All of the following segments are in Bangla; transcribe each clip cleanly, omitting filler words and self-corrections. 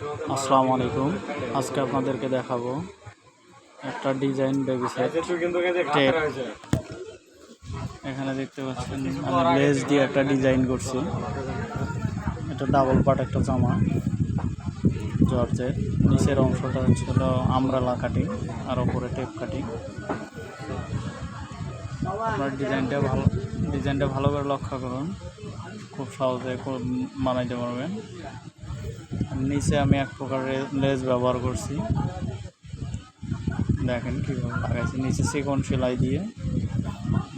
আসসালামু আলাইকুম। আজকে আপনাদেরকে দেখাবো একটা ডিজাইন বেবি সেট টেপ। এখানে দেখতে পাচ্ছেন আমি লেস দিয়ে একটা ডিজাইন করছি। এটা ডাবল পার্ট একটা জামা জর্জের। নিচের অংশটা ছিল আমব্রেলা কাটিং আর ওপরে টেপ কাটিং। আপনার ডিজাইনটা ভালো করে লক্ষ্য করুন, খুব সহজে বানাইতে পারবেন। নিচে আমি এক প্রকারের লেস ব্যবহার করছি, দেখেন কীভাবে লাগাইছি। নিচে চিকন সেলাই দিয়ে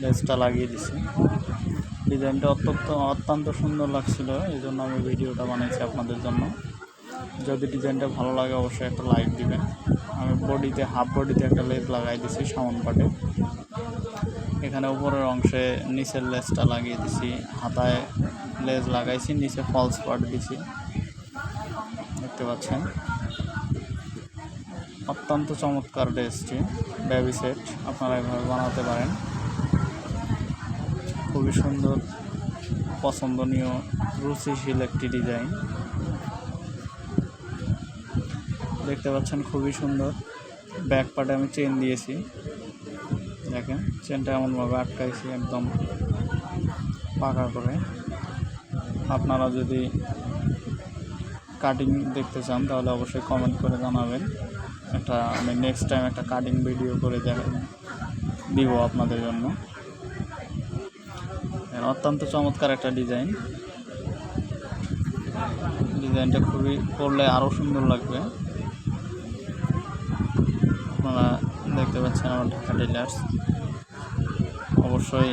লেসটা লাগিয়ে দিছি। ডিজাইনটা অত্যন্ত সুন্দর লাগছিল, এই জন্য আমি ভিডিওটা বানাইছি আপনাদের জন্য। যদি ডিজাইনটা ভালো লাগে অবশ্যই একটা লাইক দিবেন। আমি হাফ বডিতে একটা লেস লাগাই দিছি সামন পাটে। এখানে উপরের অংশে নিচের লেসটা লাগিয়ে দিছি, হাতায় লেস লাগাইছি, নিচে ফলস পার্ট দিছি, দেখতে পাচ্ছেন। অত্যন্ত চমৎকার ড্রেসটি বেবি সেট, আপনারা এভাবে বানাতে পারেন। খুবই সুন্দর, পছন্দনীয়, রুচিশীল একটি ডিজাইন, দেখতে পাচ্ছেন। খুবই সুন্দর। ব্যাক পার্টে আমি চেন দিয়েছি, দেখেন চেনটা এমনভাবে আটকাইছি একদম পাকা করে। আপনারা যদি কাটিং দেখতে চান তাহলে অবশ্যই কমেন্ট করে জানাবেন। আমি নেক্সট টাইম একটা কাটিং ভিডিও করে দিব আপনাদের জন্য। অত্যন্ত চমৎকার একটা ডিজাইনটা খুবই পরলে আরও সুন্দর লাগবে। আপনারা দেখতে পাচ্ছেন আমার ঢাকা টেইলার্স। অবশ্যই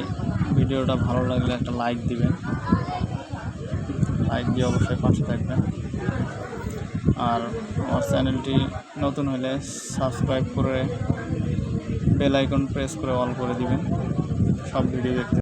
ভিডিওটা ভালো লাগলে একটা লাইক দিবেন, লাইক দিয়ে অবশ্যই পাশে থাকবেন। আর আমার চ্যানেলটি নতুন হলে সাবস্ক্রাইব করে বেল আইকন প্রেস করে অল করে দিবেন সব ভিডিও দেখতে।